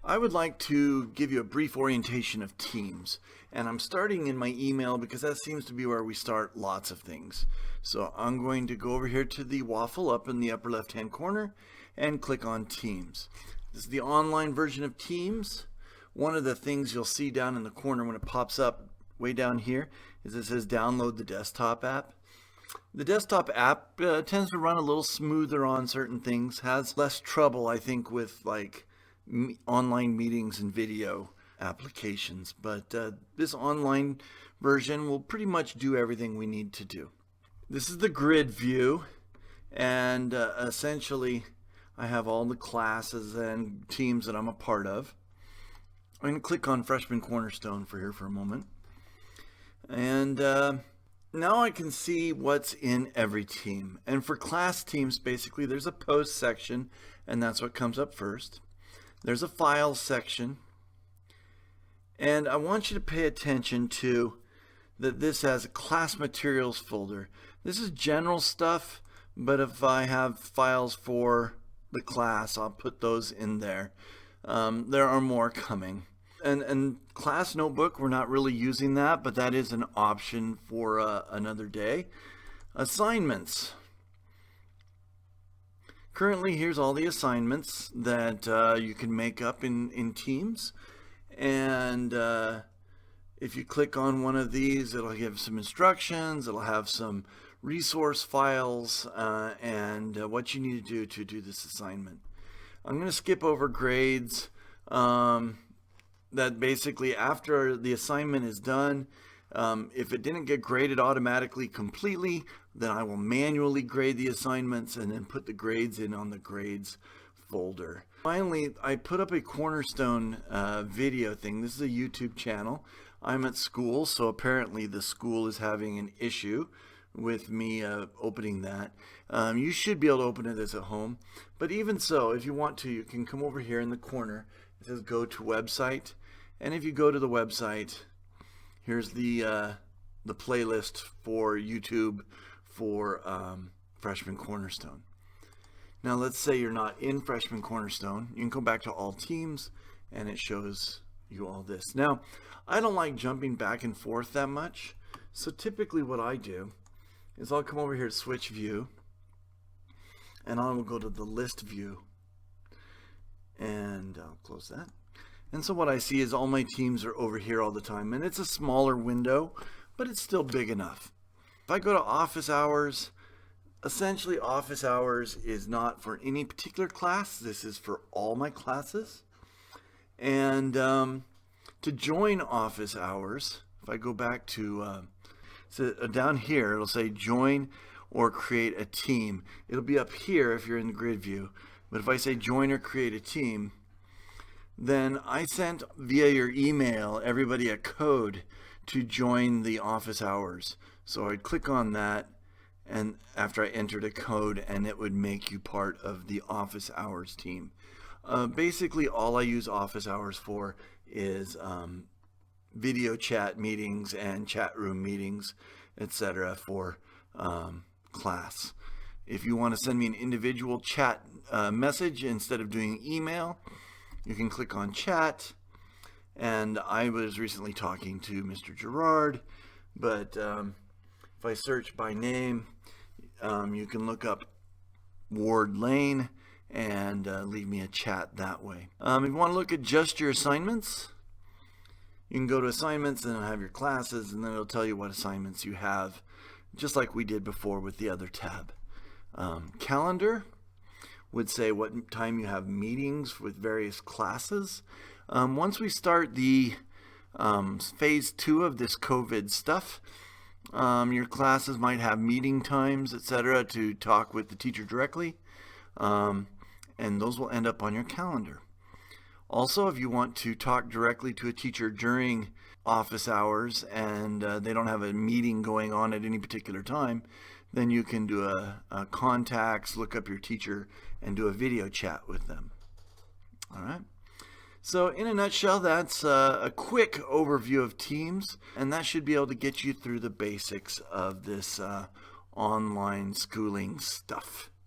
I would like to give you a brief orientation of Teams, and I'm starting in my email because that seems to be where we start lots of things. So I'm going to go over here to the waffle up in the upper left hand corner and click on Teams. This is the online version of Teams. One of the things you'll see down in the corner when it pops up way down here is it says download the desktop app. The desktop app tends to run a little smoother on certain things, has less trouble I think with like online meetings and video applications, but this online version will pretty much do everything we need to do. This is the grid view, and essentially I have all the classes and teams that I'm a part of. I'm going to click on Freshman Cornerstone for a moment, and now I can see what's in every team. And for class teams, basically there's a post section, and that's what comes up first. There's a files section, and I want you to pay attention to that this has a class materials folder. This is general stuff, but if I have files for the class, I'll put those in there. There are more coming. And class notebook, we're not really using that, but that is an option for another day. Assignments. Currently, here's all the assignments that you can make up in Teams. And if you click on one of these, it'll give some instructions, it'll have some resource files, and what you need to do this assignment. I'm going to skip over grades. That basically after the assignment is done, if it didn't get graded automatically completely, then I will manually grade the assignments and then put the grades in on the grades folder. Finally, I put up a Cornerstone video thing. This is a YouTube channel. I'm at school, so apparently the school is having an issue with me opening that. You should be able to open it as at home, but even so, if you want to, you can come over here in the corner. It says go to website, and if you go to the website, here's the playlist for YouTube for Freshman Cornerstone. Now let's say you're not in Freshman Cornerstone. You can go back to all teams and it shows you all this. Now, I don't like jumping back and forth that much, so typically what I do is I'll come over here to switch view, and I will go to the list view, and I'll close that. And so what I see is all my teams are over here all the time, and it's a smaller window, but it's still big enough. If I go to office hours, essentially office hours is not for any particular class. This is for all my classes. And to join office hours, if I go back to so down here, it'll say join or create a team. It'll be up here if you're in the grid view. But if I say join or create a team, then I sent via your email everybody a code to join the office hours. So I'd click on that, and after I entered a code, and it would make you part of the office hours team. Basically all I use office hours for is video chat meetings and chat room meetings, etc. for class. If you want to send me an individual chat message instead of doing email, you can click on chat. And I was recently talking to Mr. Gerard, but if I search by name, you can look up Ward Lane and leave me a chat that way. If you want to look at just your assignments, you can go to assignments and have your classes, and then it'll tell you what assignments you have, just like we did before with the other tab. Calendar would say what time you have meetings with various classes. Once we start the phase 2 of this COVID stuff, your classes might have meeting times, etc., to talk with the teacher directly, and those will end up on your calendar. Also, if you want to talk directly to a teacher during office hours and they don't have a meeting going on at any particular time, then you can do a contacts, look up your teacher, and do a video chat with them. All right. So in a nutshell, that's a quick overview of Teams, and that should be able to get you through the basics of this online schooling stuff.